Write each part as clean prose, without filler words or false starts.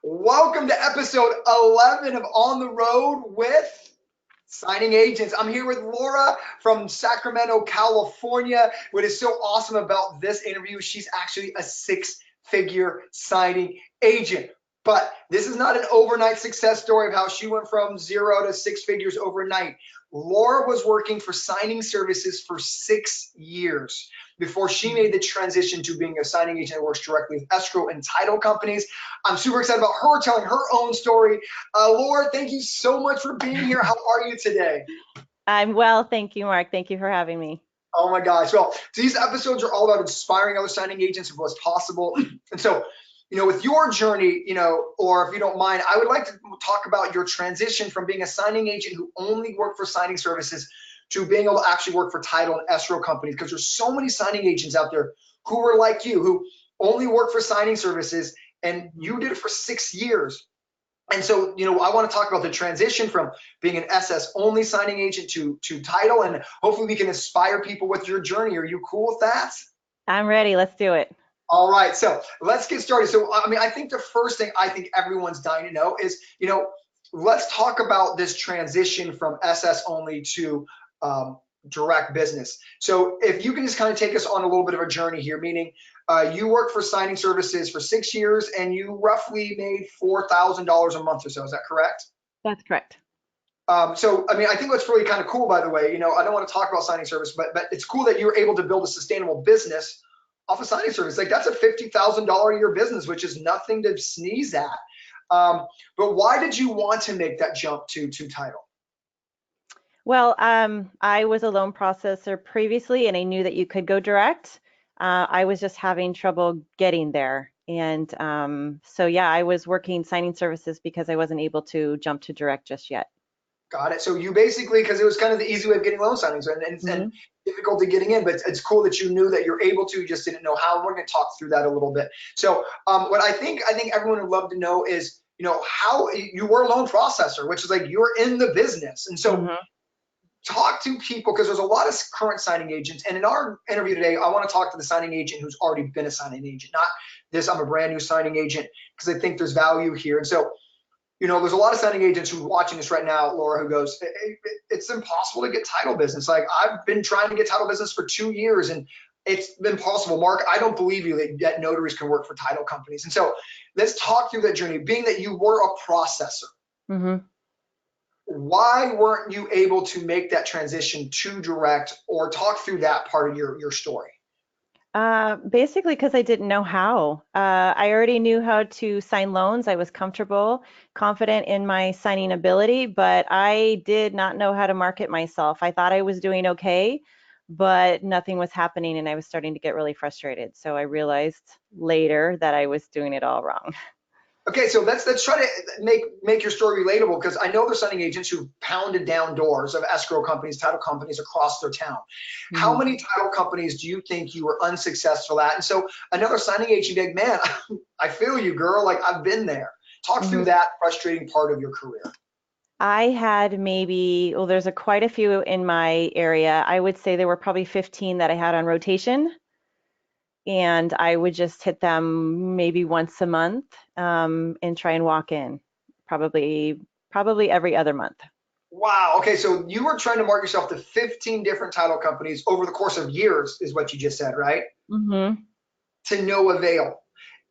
Welcome to episode 11 of On the Road with Signing Agents. I'm here with Lara from Sacramento, California. What is so awesome about this interview, she's actually a six-figure signing agent. But this is not an overnight success story of how she went from 0 to 6 figures overnight. Lara was working for signing services for 6 years before she made the transition to being a signing agent that works directly with escrow and title companies. I'm super excited about her telling her own story. Lara, thank you so much for being here. How are you today? I'm well, thank you, Mark. Thank you for having me. Oh my gosh. Well, these episodes are all about inspiring other signing agents of what's possible. And so, with your journey, or if you don't mind, I would like to talk about your transition from being a signing agent who only worked for signing services to being able to actually work for title and escrow companies, because there's so many signing agents out there who are like you, who only work for signing services, and you did it for 6 years. And so, I want to talk about the transition from being an SS only signing agent to title, and hopefully we can inspire people with your journey. Are you cool with that? I'm ready. Let's do it. All right, so let's get started. So, I think the first thing I think everyone's dying to know is, let's talk about this transition from SS only to direct business. So if you can just kind of take us on a little bit of a journey here, meaning you worked for signing services for 6 years and you roughly made $4,000 a month or so. Is that correct? That's correct. I think what's really kind of cool, by the way, I don't want to talk about signing service, but it's cool that you're able to build a sustainable business off of signing service. Like, that's a $50,000 a year business, which is nothing to sneeze at. But why did you want to make that jump to title? Well, I was a loan processor previously, and I knew that you could go direct. I was just having trouble getting there. And so, yeah, I was working signing services because I wasn't able to jump to direct just yet. Got it. So you basically, because it was kind of the easy way of getting loan signings and Hmm. difficulty getting in, but it's cool that you knew that you're able to, just didn't know how. And we're going to talk through that a little bit. So what I think everyone would love to know is, how you were a loan processor, which is like you're in the business. And so Hmm. talk to people, because there's a lot of current signing agents. And in our interview today, I want to talk to the signing agent who's already been a signing agent, not this, I'm a brand new signing agent, because I think there's value here. And so there's a lot of signing agents who are watching this right now, Lara, who goes, it's impossible to get title business. Like, I've been trying to get title business for 2 years and it's been possible. Mark, I don't believe you that notaries can work for title companies. And so let's talk through that journey. Being that you were a processor, Hmm. why weren't you able to make that transition to direct, or talk through that part of your story? Basically, because I didn't know how. I already knew how to sign loans. I was comfortable, confident in my signing ability, but I did not know how to market myself. I thought I was doing okay, but nothing was happening, and I was starting to get really frustrated. So I realized later that I was doing it all wrong. Okay, so let's try to make your story relatable, because I know there's signing agents who've pounded down doors of escrow companies, title companies across their town. How Mhm. many title companies do you think you were unsuccessful at? And so another signing agent be like, man, I feel you, girl. Like, I've been there. Talk through Mhm. that frustrating part of your career. I had maybe, well, there's quite a few in my area. I would say there were probably 15 that I had on rotation, and I would just hit them maybe once a month, and try and walk in, probably every other month. Wow. Okay, so you were trying to market yourself to 15 different title companies over the course of years, is what you just said, right? Hmm. To no avail.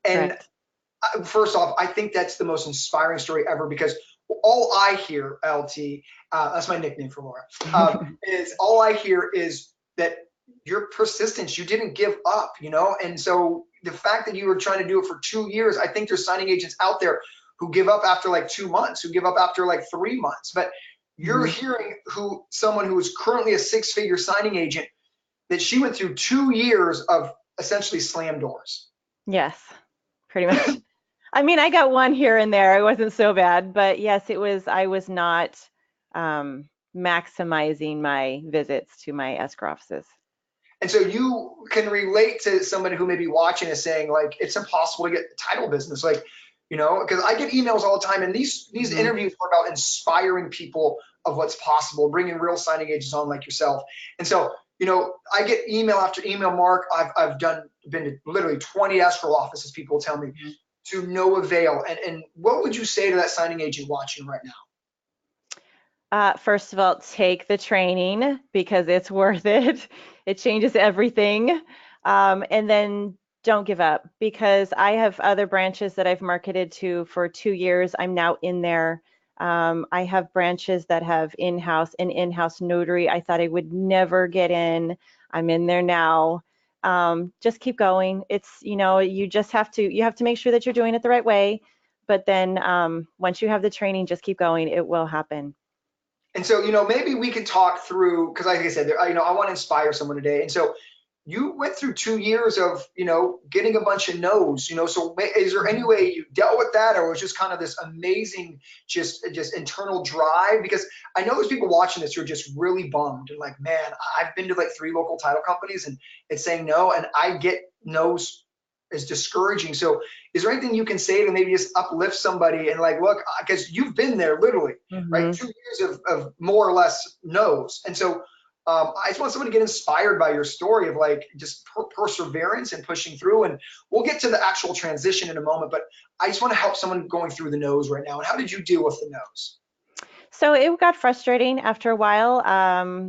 And Correct. first off, I think that's the most inspiring story ever, because all I hear, LT, that's my nickname for Lara, is all I hear is that your persistence, you didn't give up, And so the fact that you were trying to do it for 2 years, I think there's signing agents out there who give up after like 2 months, who give up after like 3 months. But you're Hmm. hearing someone who is currently a six-figure signing agent, that she went through 2 years of essentially slam doors. Yes, pretty much. I mean, I got one here and there. It wasn't so bad, but yes, I was not maximizing my visits to my escrow offices. And so you can relate to somebody who may be watching is saying, like, it's impossible to get title business. Like, because I get emails all the time, and these Hmm. interviews are about inspiring people of what's possible, bringing real signing agents on like yourself. And so, I get email after email, Mark. I've been to literally 20 escrow offices. People tell me, to no avail. And what would you say to that signing agent watching right now? First of all, take the training because it's worth it. It changes everything. And then don't give up because I have other branches that I've marketed to for 2 years. I'm now in there. I have branches that have an in-house notary. I thought I would never get in. I'm in there now. Just keep going. You just you have to make sure that you're doing it the right way. But then once you have the training, just keep going. It will happen. And so, maybe we could talk through, because like I said, I want to inspire someone today. And so you went through 2 years of, getting a bunch of no's, so is there any way you dealt with that, or was just kind of this amazing, just internal drive? Because I know there's people watching this who are just really bummed and like, man, I've been to like 3 local title companies and it's saying no, and I get no's is discouraging. So is there anything you can say to maybe just uplift somebody and like, look, because you've been there literally, right? Hmm. 2 years of more or less no's. And so I just want someone to get inspired by your story of like just perseverance and pushing through. And we'll get to the actual transition in a moment, but I just want to help someone going through the no's right now. And how did you deal with the no's? So it got frustrating after a while.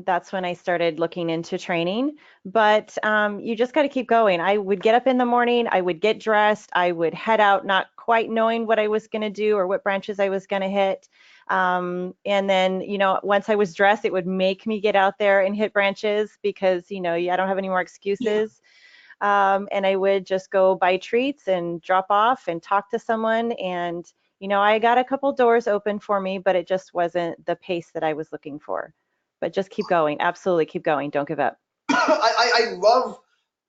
That's when I started looking into training. But you just got to keep going. I would get up in the morning, I would get dressed, I would head out, not quite knowing what I was going to do or what branches I was going to hit. And then, once I was dressed, it would make me get out there and hit branches because, I don't have any more excuses. And I would just go buy treats and drop off and talk to someone. And, I got a couple doors open for me, but it just wasn't the pace that I was looking for. But just keep going. Absolutely keep going. Don't give up. I love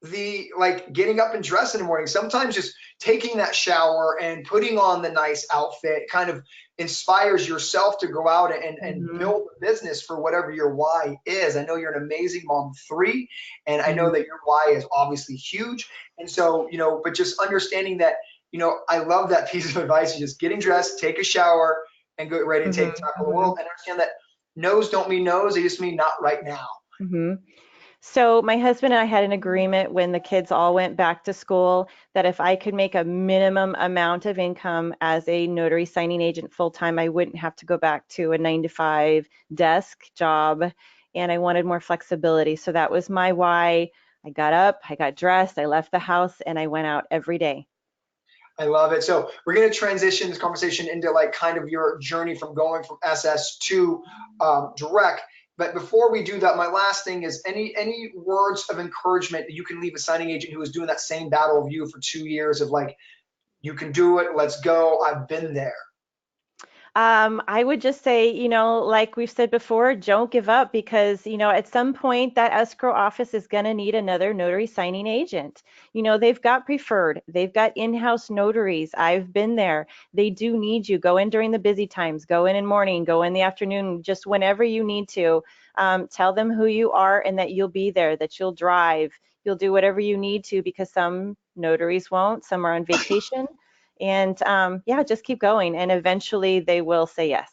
the like getting up and dressing in the morning. Sometimes just taking that shower and putting on the nice outfit kind of inspires yourself to go out and Hmm. build a business for whatever your why is. I know you're an amazing mom of 3, and I know Hmm. that your why is obviously huge. And so, but just understanding that, I love that piece of advice. Just getting dressed, take a shower, and get ready to Hmm. tackle the Hmm. world. And understand that no's don't mean no's; they just mean not right now. Hmm. So my husband and I had an agreement when the kids all went back to school that if I could make a minimum amount of income as a notary signing agent full time, I wouldn't have to go back to a 9 to 5 desk job. And I wanted more flexibility. So that was my why. I got up, I got dressed, I left the house, and I went out every day. I love it. So we're going to transition this conversation into like kind of your journey from going from SS to direct. But before we do that, my last thing is any words of encouragement that you can leave a signing agent who is doing that same battle of you for 2 years of like, you can do it. Let's go. I've been there. I would just say, like we've said before, don't give up because, at some point that escrow office is going to need another notary signing agent. They've got preferred, they've got in-house notaries. I've been there. They do need you. Go in during the busy times, go in morning, go in the afternoon, just whenever you need to. Tell them who you are and that you'll be there, that you'll drive, you'll do whatever you need to because some notaries won't, some are on vacation. And yeah, just keep going, and eventually they will say yes.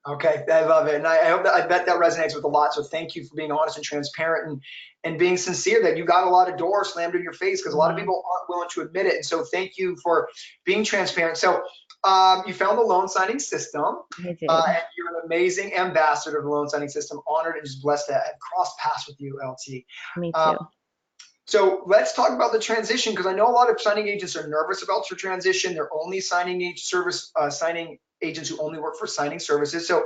Okay, I love it, and I hope that I bet that resonates with a lot. So thank you for being honest and transparent and being sincere that you got a lot of doors slammed in your face because a lot of Hmm. people aren't willing to admit it. And so thank you for being transparent. So you found the loan signing system, I did. and you're an amazing ambassador of the loan signing system. Honored and just blessed to have crossed paths with you, LT. Me Um, too. so let's talk about the transition because I know a lot of signing agents are nervous about your transition. They're only signing agents who only work for signing services. So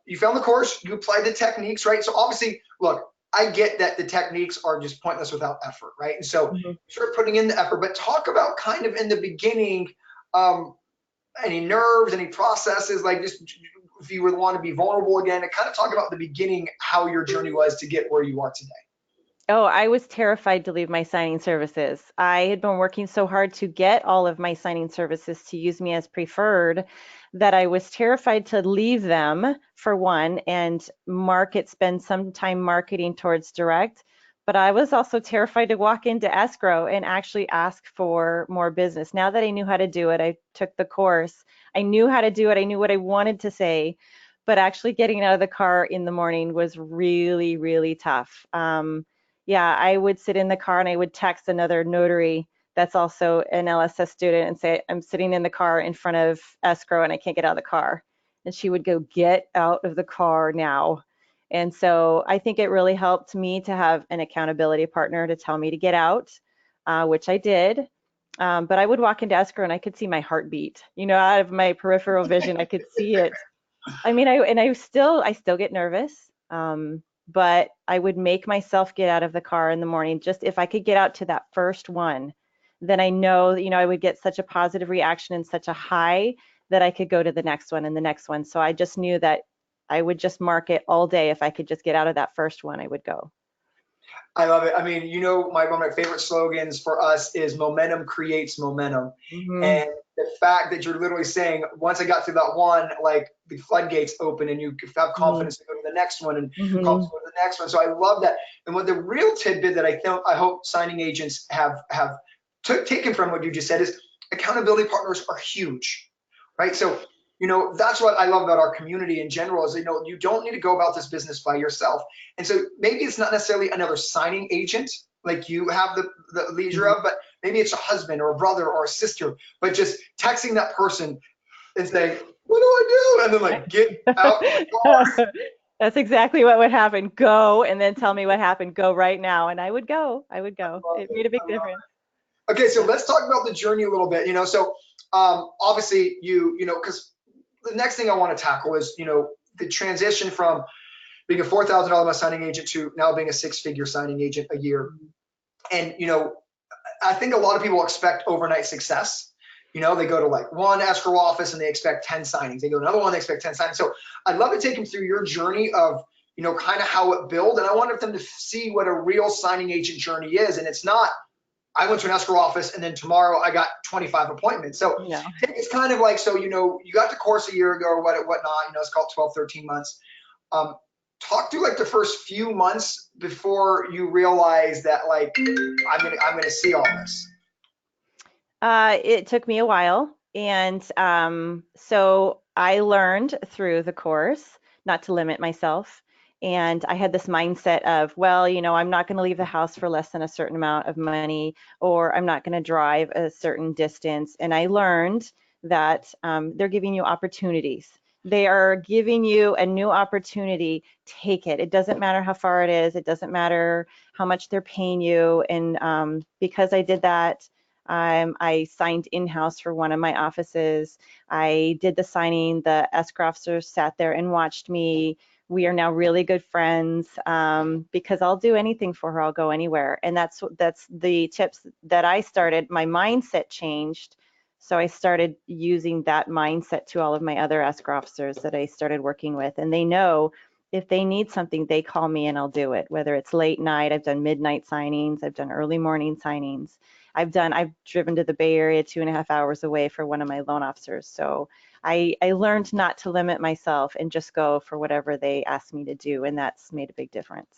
you found the course, you applied the techniques, right? So obviously, look, I get that the techniques are just pointless without effort, right? And so Hmm. you start putting in the effort, but talk about kind of in the beginning, um, any nerves, any processes, like just if you would want to be vulnerable again, and kind of talk about the beginning, how your journey was to get where you are today. Oh, I was terrified to leave my signing services. I had been working so hard to get all of my signing services to use me as preferred that I was terrified to leave them for one and spend some time marketing towards direct. But I was also terrified to walk into escrow and actually ask for more business. Now that I knew how to do it, I took the course. I knew how to do it. I knew what I wanted to say, but actually getting out of the car in the morning was really, really tough. Yeah, I would sit in the car and I would text another notary that's also an LSS student and say, I'm sitting in the car in front of escrow and I can't get out of the car. And she would go, get out of the car now. And so I think it really helped me to have an accountability partner to tell me to get out, which I did. But I would walk into escrow and I could see my heartbeat, out of my peripheral vision, I could see it. I mean, I still get nervous, but I would make myself get out of the car in the morning. Just if I could get out to that first one, then I know, I would get such a positive reaction and such a high that I could go to the next one and the next one. So I just knew that I would just mark it all day. If I could just get out of that first one, I would go. I love it. I mean, one of my favorite slogans for us is momentum creates momentum. Mm-hmm. And the fact that you're literally saying, once I got through that one, like the floodgates open and you have confidence to go to the next one and confidence to go to the next one. So I love that. And what the real tidbit that I hope signing agents have taken from what you just said is accountability partners are huge, right? So that's what I love about our community in general is, you don't need to go about this business by yourself. And so maybe it's not necessarily another signing agent like you have the leisure of, but maybe it's a husband or a brother or a sister, but just texting that person and saying, what do I do? And then like, get out of the car. That's exactly what would happen. Go and then tell me what happened. Go right now. And I would go. It made a big difference. Okay, so let's talk about the journey a little bit. So obviously because the next thing I want to tackle is, the transition from being a $4,000 signing agent to now being a six-figure signing agent a year. And, I think a lot of people expect overnight success. They go to like one escrow office and they expect 10 signings. They go to another one, they expect 10 signings. So I'd love to take them through your journey of, kind of how it built. And I wanted them to see what a real signing agent journey is. And it's not, I went to an escrow office and then tomorrow I got 25 appointments. So it's kind of like, so, you got the course a year ago or whatnot, it's called 12, 13 months. Talk through like the first few months before you realize that like, I'm going to see all this. It took me a while. And so I learned through the course not to limit myself. And I had this mindset of, well, I'm not going to leave the house for less than a certain amount of money, or I'm not going to drive a certain distance. And I learned that they're giving you opportunities. They are giving you a new opportunity. Take it. It doesn't matter how far it is. It doesn't matter how much they're paying you. And because I did that, I signed in-house for one of my offices. I did the signing. The escrow officer sat there and watched me. We are now really good friends because I'll do anything for her. I'll go anywhere. And that's the tips that I started. My mindset changed. So I started using that mindset to all of my other escrow officers that I started working with. And they know if they need something, they call me and I'll do it. Whether it's late night, I've done midnight signings, I've done early morning signings. I've driven to the Bay Area 2.5 hours away for one of my loan officers. So I learned not to limit myself and just go for whatever they asked me to do. And that's made a big difference.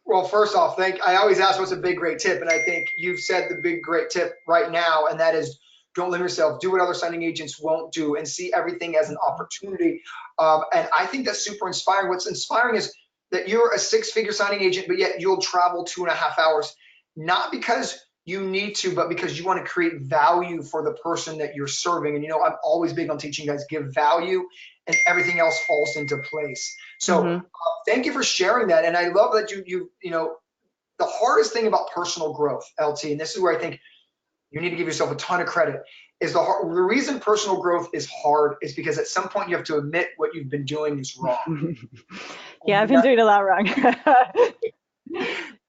Well, first off, I always ask what's a big, great tip. And I think you've said the big, great tip right now. And that is, don't limit yourself. Do what other signing agents won't do and see everything as an opportunity. And I think that's super inspiring. What's inspiring is that you're a six-figure signing agent, but yet you'll travel 2.5 hours, not because you need to, but because you want to create value for the person that you're serving. And, I'm always big on teaching you guys, give value and everything else falls into place. So thank you for sharing that. And I love that the hardest thing about personal growth, LT, and this is where I think you need to give yourself a ton of credit, is the reason personal growth is hard is because at some point you have to admit what you've been doing is wrong. Yeah, I've been doing a lot wrong.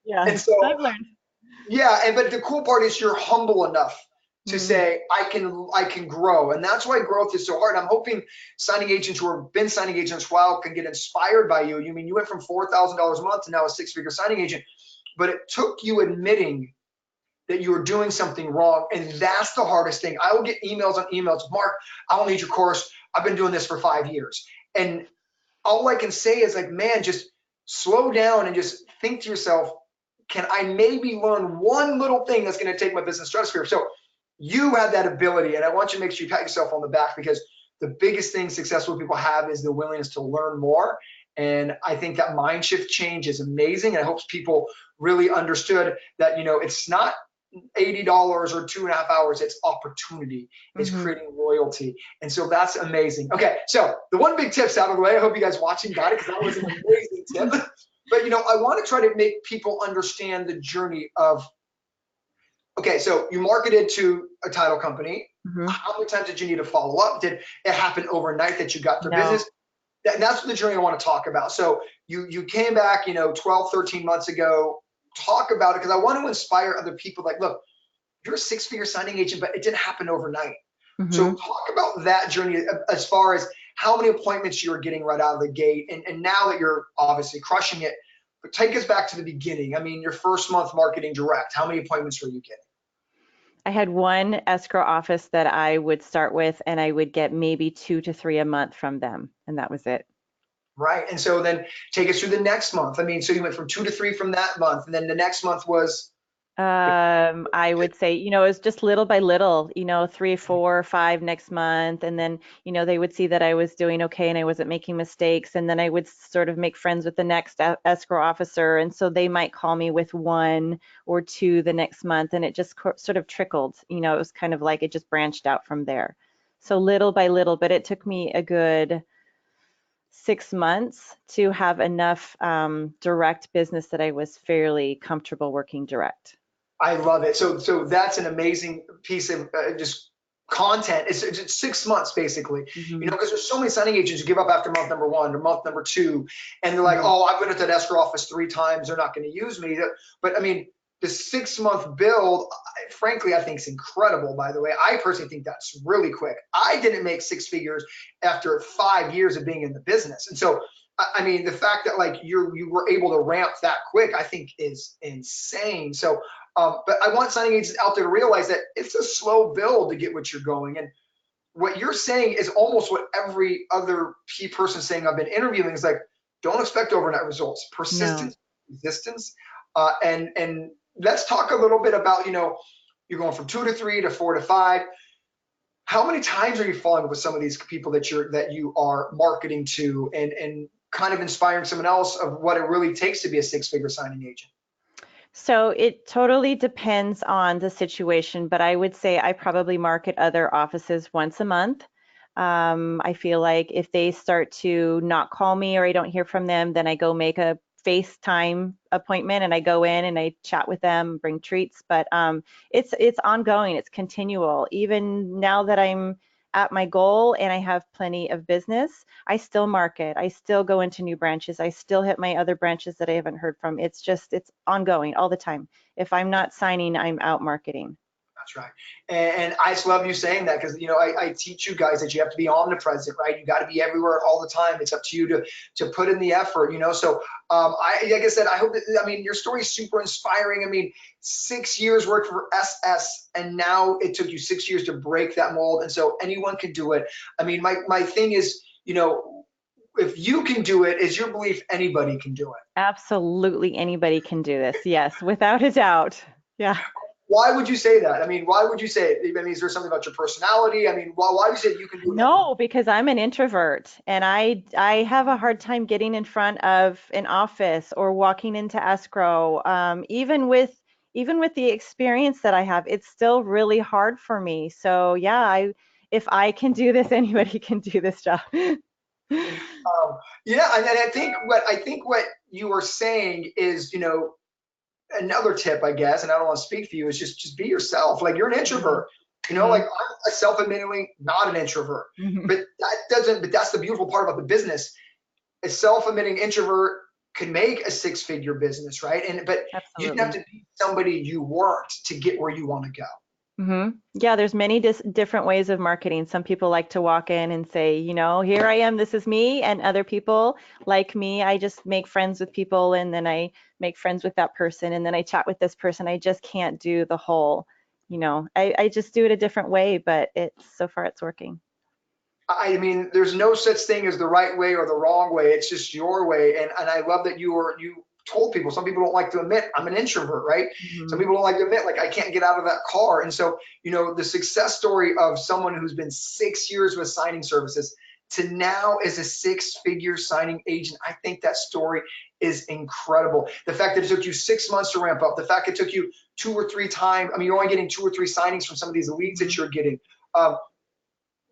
Yeah, and so I've learned. Yeah, but the cool part is you're humble enough to say, I can grow. And that's why growth is so hard. I'm hoping signing agents who have been signing agents for a while can get inspired by you. You went from $4,000 a month to now a six-figure signing agent, but it took you admitting that you were doing something wrong. And that's the hardest thing. I will get emails on emails. Mark, I don't need your course. I've been doing this for 5 years. And all I can say is like, man, just slow down and just think to yourself, can I maybe learn one little thing that's going to take my business stratosphere? So you had that ability, and I want you to make sure you pat yourself on the back, because the biggest thing successful people have is the willingness to learn more. And I think that mind shift change is amazing. And I hope people really understood that, it's not $80 or 2.5 hours. It's opportunity. It's Mm-hmm. creating loyalty. And so that's amazing. Okay, so the one big tip's out of the way. I hope you guys watching got it, because that was an amazing tip. But I want to try to make people understand the journey of, okay, so you marketed to a title company. Mm-hmm. How many times did you need to follow up? Did it happen overnight that you got their No. business? That's the journey I want to talk about. So you came back, 12, 13 months ago. Talk about it, because I want to inspire other people. Like, look, you're a six-figure signing agent, but it didn't happen overnight. Mm-hmm. So talk about that journey as far as how many appointments you were getting right out of the gate. And now that you're obviously crushing it, but take us back to the beginning. I mean, your first month marketing direct, how many appointments were you getting? I had one escrow office that I would start with, and I would get maybe 2 to 3 a month from them, and that was it. Right. And so then take us through the next month. I mean, so you went from 2 to 3 from that month, and then the next month was. I would say, it was just little by little, 3, 4, 5 next month. And then, they would see that I was doing okay and I wasn't making mistakes. And then I would sort of make friends with the next escrow officer. And so they might call me with 1 or 2 the next month. And it just sort of trickled, it was kind of like it just branched out from there. So little by little, but it took me a good 6 months to have enough direct business that I was fairly comfortable working direct. I love it. So that's an amazing piece of just content. It's 6 months basically, Mm-hmm. because there's so many signing agents who give up after month number 1 or month number 2, and they're like, Mm-hmm. oh, I've been at that escrow office 3 times. They're not going to use me. But I mean, the 6-month build, frankly, I think is incredible. By the way, I personally think that's really quick. I didn't make 6 figures after 5 years of being in the business, and so. I mean, the fact that like you were able to ramp that quick, I think is insane. So, but I want signing agents out there to realize that it's a slow build to get what you're going. And what you're saying is almost what every other key person saying I've been interviewing is like, don't expect overnight results, No. persistence, resistance. And let's talk a little bit about, you're going from 2 to 3 to 4 to 5. How many times are you falling with some of these people that you are marketing to, and kind of inspiring someone else of what it really takes to be a 6-figure signing agent? So it totally depends on the situation, but I would say I probably market other offices once a month. I feel like if they start to not call me or I don't hear from them, then I go make a FaceTime appointment and I go in and I chat with them, bring treats. But it's ongoing, it's continual. Even now that I'm at my goal and I have plenty of business, I still market. I still go into new branches. I still hit my other branches that I haven't heard from. It's ongoing all the time. If I'm not signing, I'm out marketing. That's right. And I just love you saying that, because, I teach you guys that you have to be omnipresent, right? You got to be everywhere all the time. It's up to you to put in the effort, So like I said, I hope that, your story is super inspiring. 6 years work for SS, and now it took you 6 years to break that mold. And so anyone can do it. My thing is, if you can do it, is your belief anybody can do it? Absolutely anybody can do this. Yes, without a doubt. Yeah. Why would you say that? Why would you say it? Is there something about your personality? Why do you say you can do it? No, because I'm an introvert and I have a hard time getting in front of an office or walking into escrow. Even with the experience that I have, it's still really hard for me. So yeah, if I can do this, anybody can do this job. Yeah, and I think what you are saying is, another tip, I guess, and I don't want to speak for you, is just be yourself. Like, you're an introvert. Like, I'm a self-admittingly not an introvert, Mhm. but that's the beautiful part about the business. A self-admitting introvert can make a 6-figure business, right? But you didn't have Absolutely. to be somebody you weren't to get where you want to go. Yeah, there's many different ways of marketing. Some people like to walk in and say, here I am, this is me. And other people, like me, I just make friends with people and then I make friends with that person and then I chat with this person. I just can't do the whole, I just do it a different way, but so far it's working. There's no such thing as the right way or the wrong way. It's just your way. And I love that you told people. Some people don't like to admit I'm an introvert, right? Some Mhm. people don't like to admit, like, I can't get out of that car. And so, the success story of someone who's been 6 years with signing services, to now as a six-figure signing agent. I think that story is incredible. The fact that it took you 6 months to ramp up, the fact it took you 2 or 3 times, I mean, you're only getting 2 or 3 signings from some of these leads that you're getting.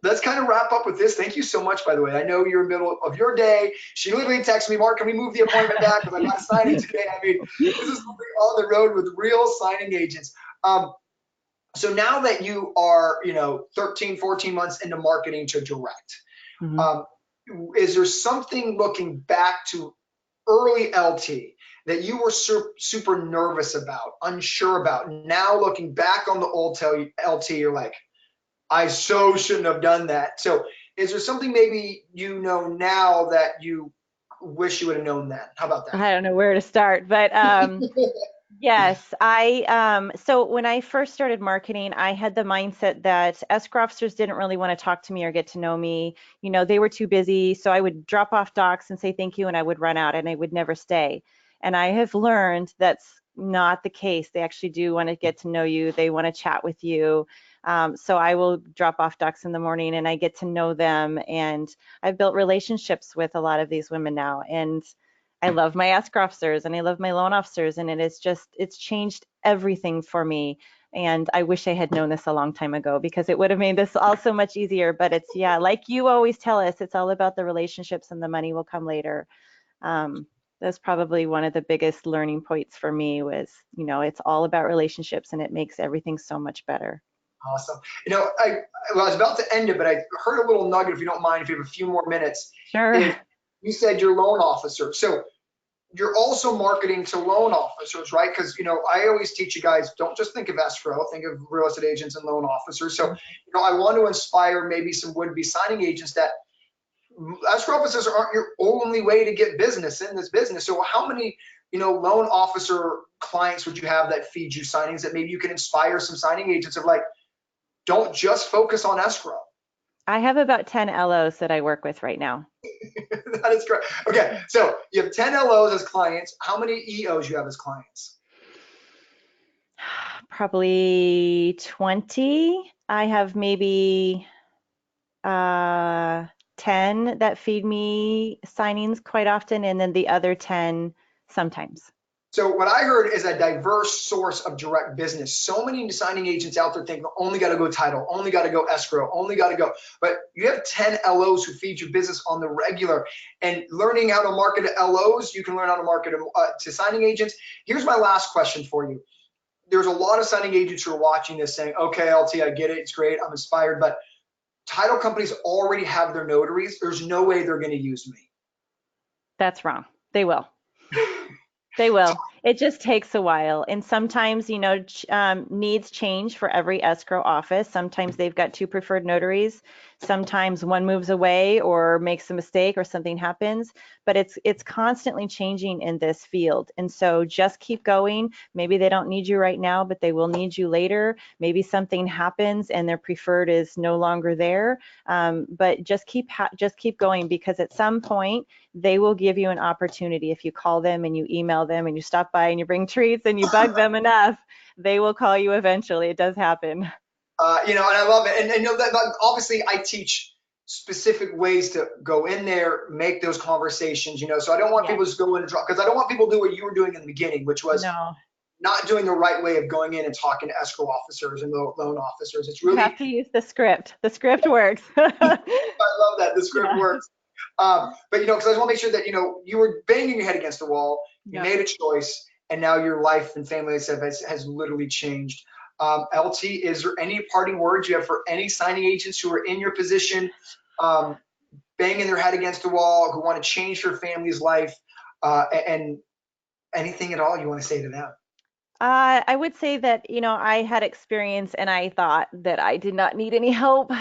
Let's kind of wrap up with this. Thank you so much, by the way. I know you're in the middle of your day. She literally texted me, Mark, can we move the appointment back because I got a signing today? I mean, this is something on the road with real signing agents. So now that you are, 13, 14 months into marketing to direct, is there something looking back to early LT that you were super nervous about, unsure about? Now looking back on the old LT, you're like, I so shouldn't have done that. So is there something maybe now that you wish you would have known then? How about that? I don't know where to start, but yes, so when I first started marketing, I had the mindset that escrow officers didn't really want to talk to me or get to know me. They were too busy, so I would drop off docs and say thank you, and I would run out, and I would never stay. And I have learned that's not the case. They actually do want to get to know you. They want to chat with you. So I will drop off docs in the morning, and I get to know them, and I've built relationships with a lot of these women now, and I love my escrow officers and I love my loan officers, and it's changed everything for me. And I wish I had known this a long time ago because it would have made this all so much easier. But it's, yeah, like you always tell us, it's all about the relationships and the money will come later. That's probably one of the biggest learning points for me was, it's all about relationships and it makes everything so much better. Awesome. I was about to end it, but I heard a little nugget, if you don't mind, if you have a few more minutes. Sure. You said you're loan officer. So you're also marketing to loan officers, right? Because, I always teach you guys, don't just think of escrow, think of real estate agents and loan officers. So, I want to inspire maybe some would-be signing agents that escrow officers aren't your only way to get business in this business. So how many, loan officer clients would you have that feed you signings that maybe you can inspire some signing agents of like, don't just focus on escrow? I have about 10 LOs that I work with right now. That is correct. Okay, so you have 10 LOs as clients. How many EOs you have as clients? Probably 20. I have maybe 10 that feed me signings quite often, and then the other 10 sometimes. So what I heard is a diverse source of direct business. So many signing agents out there think only got to go title, only got to go escrow, only got to go. But you have 10 LOs who feed your business on the regular. And learning how to market to LOs, you can learn how to market to signing agents. Here's my last question for you. There's a lot of signing agents who are watching this saying, okay, LT, I get it. It's great. I'm inspired. But title companies already have their notaries. There's no way they're going to use me. That's wrong. They will. They will. It just takes a while. And sometimes, needs change for every escrow office. Sometimes they've got 2 preferred notaries. Sometimes one moves away or makes a mistake or something happens. But it's constantly changing in this field. And so just keep going. Maybe they don't need you right now, but they will need you later. Maybe something happens and their preferred is no longer there. But just keep going, because at some point they will give you an opportunity. If you call them and you email them and you stop by and you bring treats and you bug them enough, they will call you eventually. It does happen. And I love it. And that obviously I teach specific ways to go in there, make those conversations, so I don't want people to just go in and drop, because I don't want people to do what you were doing in the beginning, which was not doing the right way of going in and talking to escrow officers and loan officers. It's really, you have to use the script. The script works. I love that. The script works. But, because I just want to make sure that, you were banging your head against the wall, you made a choice, and now your life and family has literally changed. LT, is there any parting words you have for any signing agents who are in your position, banging their head against the wall, who want to change their family's life, and anything at all you want to say to them? I would say that, I had experience and I thought that I did not need any help.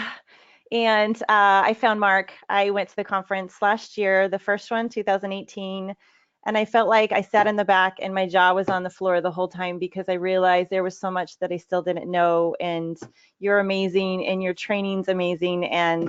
And I found Mark. I went to the conference last year, the first one, 2018. And I felt like I sat in the back and my jaw was on the floor the whole time, because I realized there was so much that I still didn't know. And you're amazing and your training's amazing. And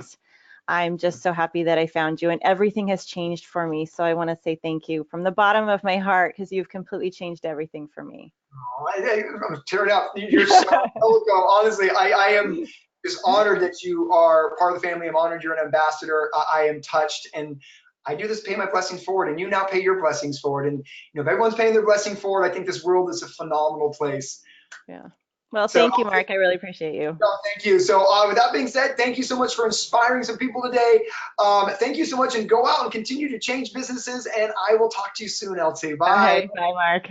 I'm just so happy that I found you, and everything has changed for me. So I want to say thank you from the bottom of my heart, because you've completely changed everything for me. Oh, I'm tearing up. You're so eloquent. Honestly, I am Just honored that you are part of the family. I'm honored you're an ambassador. I am touched, and I do this, pay my blessings forward, and you now pay your blessings forward. And if everyone's paying their blessing forward, I think this world is a phenomenal place. Yeah. Well, So thank you, Mark. I really appreciate you. no, thank you. So with that being said, thank you so much for inspiring some people today. Thank you so much, and go out and continue to change businesses. And I will talk to you soon, LT. Bye. Okay. Bye, Mark.